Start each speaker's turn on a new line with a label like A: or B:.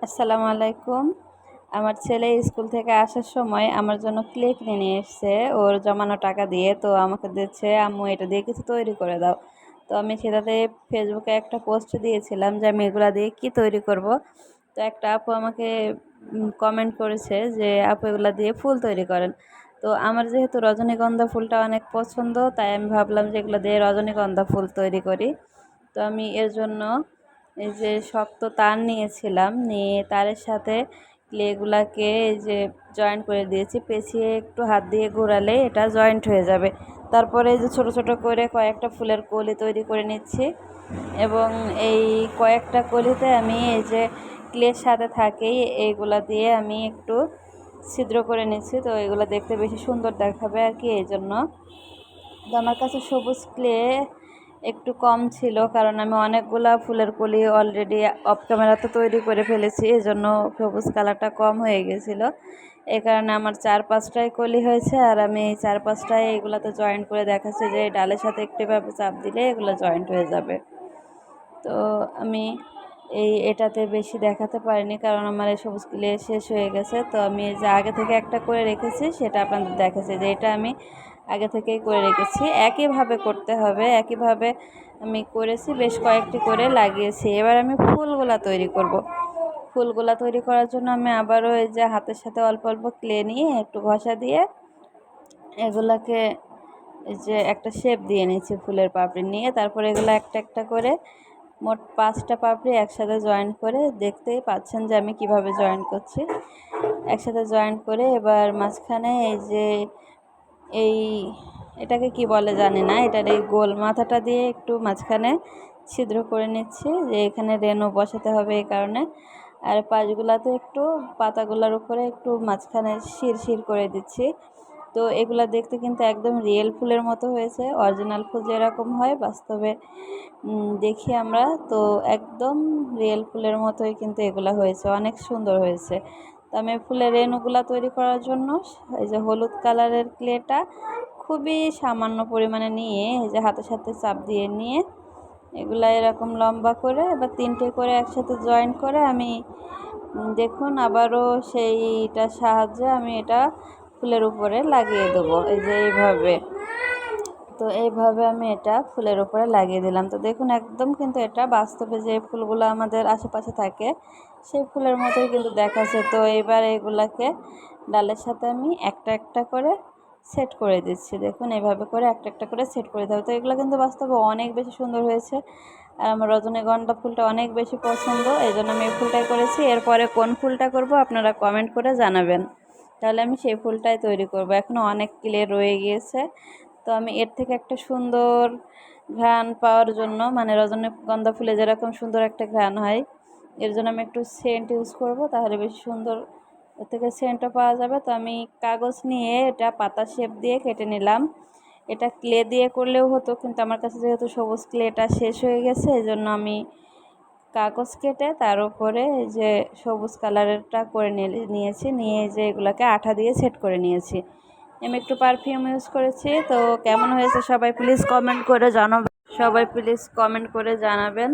A: আসসালামু আলাইকুম। আমার ছেলে স্কুল থেকে আসার সময় আমার জন্য ক্লে কিনে নিয়ে এসছে ওর জমানো টাকা দিয়ে। তো আমাকে দিচ্ছে, আম্মু এটা দিয়ে কিছু তৈরি করে দাও। তো আমি সেটাতে ফেসবুকে একটা পোস্ট দিয়েছিলাম যে আমি এগুলা দিয়ে কী তৈরি করব। তো একটা আপু আমাকে কমেন্ট করেছে যে আপু এগুলা দিয়ে ফুল তৈরি করেন। তো আমার যেহেতু রজনীগন্ধা ফুলটা অনেক পছন্দ, তাই আমি ভাবলাম যে এগুলো দিয়ে রজনীগন্ধা ফুল তৈরি করি। তো আমি এর জন্য এই যে শক্ত তার নিয়েছিলাম, নিয়ে তারের সাথে ক্লেগুলাকে এই যে জয়েন্ট করে দিয়েছি, পেঁচিয়ে একটু হাত দিয়ে ঘোরালে এটা জয়েন্ট হয়ে যাবে। তারপরে এই যে ছোট ছোট করে কয়েকটা ফুলের কলি তৈরি করে নিচ্ছি, এবং এই কয়েকটা কলিতে আমি এই যে ক্লের সাথে থাকেই এইগুলা দিয়ে আমি একটু ছিদ্র করে নিচ্ছি। তো এগুলো দেখতে বেশি সুন্দর দেখাবে আর কি, এই জন্য। তো আমার কাছে সবুজ ক্লে একটু কম ছিল, কারণ আমি অনেকগুলা ফুলের কলি অলরেডি অফ ক্যামেরাতে তৈরি করে ফেলেছি, এজন্য সবুজ কালারটা কম হয়ে গেছিলো। এই কারণে আমার 4-5টাই কলি হয়েছে, আর আমি এই 4-5টাই এগুলাতে জয়েন্ট করে দেখাচ্ছি যে ডালের সাথে একটুভাবে চাপ দিলে এগুলো জয়েন্ট হয়ে যাবে। তো আমি এটাতে বেশি দেখাতে পারিনি, কারণ আমার এই সবুজ ক্লে শেষ হয়ে গেছে। তো আমি যে আগে থেকে একটা করে রেখেছি সেটা আপনাদের দেখাচ্ছি, যে এটা আমি আগে থেকেই করে রেখেছি। একইভাবে করতে হবে, একইভাবে আমি করেছি, বেশ কয়েকটি করে লাগিয়েছি। এবার আমি ফুলগুলা তৈরি করব। ফুলগুলা তৈরি করার জন্য আমি আবারও এই যে হাতের সাথে অল্প অল্প ক্লে নিয়ে একটু ঘষা দিয়ে এগুলাকে এই যে একটা শেপ দিয়ে নিচ্ছি ফুলের পাপড়ি নিয়ে। তারপরে এগুলো একটা একটা করে মোট 5টা পাপড়ি একসাথে জয়েন্ট করে, দেখতেই পাচ্ছেন যে আমি কিভাবে জয়েন্ট করছি। একসাথে জয়েন্ট করে এবার মাঝখানে এই যে এই এটাকে কি বলে জানি না, এটার এই গোল মাথাটা দিয়ে একটু মাঝখানে ছিদ্র করে নিচ্ছি, যে এখানে রেনু বসাতে হবে এই কারণে। আর পাশগুলাতে একটু পাতাগুলোর উপরে একটু মাঝখানে শির করে দিচ্ছি। তো এগুলা দেখতে কিন্তু একদম রিয়েল ফুলের মতো হয়েছে, অরিজিনাল ফুল যেরকম হয় বাস্তবে দেখি আমরা, তো একদম রিয়েল ফুলের মতোই কিন্তু এগুলা হয়েছে, অনেক সুন্দর হয়েছে। তো আমি ফুলের রেণুগুলা তৈরি করার জন্য এই যে হলুদ কালারের ক্লেটা খুবই সামান্য পরিমাণে নিয়ে এই যে হাতের সাথে চাপ দিয়ে নিয়ে এগুলা এরকম লম্বা করে এবার 3টে করে একসাথে জয়েন্ট করে আমি দেখুন আবারও সেইটার সাহায্যে আমি এটা ফুলের উপরে লাগিয়ে দেবো, এই যে এইভাবে। তো এইভাবে আমি এটা ফুলের উপরে লাগিয়ে দিলাম। তো দেখুন একদম কিন্তু এটা বাস্তবে যে ফুলগুলো আমাদের আশেপাশে থাকে সেই ফুলের মতোই কিন্তু দেখাচ্ছে। তো এবার এগুলাকে ডালের সাথে আমি একটা একটা করে সেট করে দিচ্ছি। দেখুন এইভাবে করে একটা একটা করে সেট করে দিতে হবে। তো এগুলো কিন্তু বাস্তবে অনেক বেশি সুন্দর হয়েছে, আর আমার রজনীগন্ধা ফুলটা অনেক বেশি পছন্দ, এই জন্য আমি এই ফুলটাই করেছি। এরপরে কোন ফুলটা করব আপনারা কমেন্ট করে জানাবেন, তাহলে আমি সেই ফুলটাই তৈরি করব। এখনও অনেক ক্লে রয়ে গিয়েছে। তো আমি এর থেকে একটা সুন্দর ঘ্রাণ পাওয়ার জন্য, মানে রজনীগন্ধা ফুলে যেরকম সুন্দর একটা ঘ্রাণ হয়, এর জন্য আমি একটু সেন্ট ইউজ করব, তাহলে বেশি সুন্দর এর থেকে সেন্টও পাওয়া যাবে। তো আমি কাগজ নিয়ে এটা পাতা শেপ দিয়ে কেটে নিলাম। এটা ক্লে দিয়ে করলেও হতো, কিন্তু আমার কাছে যেহেতু সবুজ ক্লেটা শেষ হয়ে গেছে এই জন্য আমি কাগজ কেটে তার উপরে এই যে সবুজ কালারেরটা করে নিয়েছি, নিয়ে যে এগুলোকে আঠা দিয়ে সেট করে নিয়েছি। আমি একটু পারফিউম ইউজ করেছি। তো কেমন হয়েছে সবাই প্লিজ কমেন্ট করে জানাবেন।